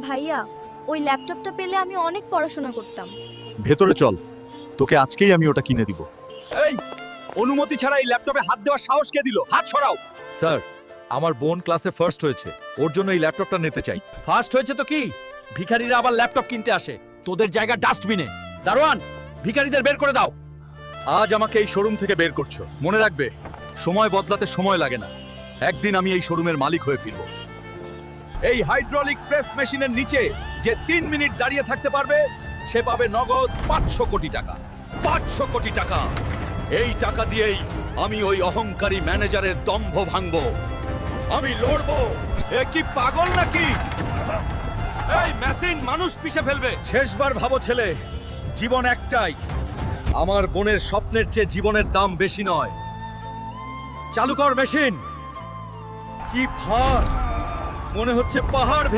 ভাইয়া, ওই ল্যাপটপটা পেলে আমি অনেক পড়াশোনা করতাম। ভেতরে চল, তোকে আজকেই আমি ওটা কিনে দিব। এই অনুমতি ছাড়া এই ল্যাপটপে হাত দেওয়ার সাহস কে দিল? হাত সরাও। স্যার, আমার বোন ক্লাসে ফার্স্ট হয়েছে, ওর জন্য এই ল্যাপটপটা নিতে চাই। ফার্স্ট হয়েছে তো কি, ভিখারিরা আবার ল্যাপটপ কিনতে আসে। তোদের জায়গা ডাস্টবিনে। দারোয়ান, ভিখারিদের বের করে দাও। আজ আমাকে এই শোরুম থেকে বের করছো, মনে রাখবে সময় বদলাতে সময় লাগে না। একদিন আমি এই শোরুমের মালিক হয়ে ফিরব। এই হাইড্রোলিক প্রেস মেশিনের নিচে যে 3 মিনিট দাঁড়িয়ে থাকতে পারবে সে পাবে নগদ 500 কোটি টাকা। 500 কোটি টাকা। এই টাকা দিয়েই আমি ওই অহংকারী ম্যানেজারের দম্ভ ভাঙবো। আমি লড়বো। এ কি পাগল নাকি? এই মেশিন মানুষ পিষে ফেলবে। শেষবার ভাবো ছেলে, জীবন একটাই। আমার বোনের স্বপ্নের চেয়ে জীবনের দাম বেশি নয়। চালু কর মেশিন। কি ভার, মনে হচ্ছে পাহাড়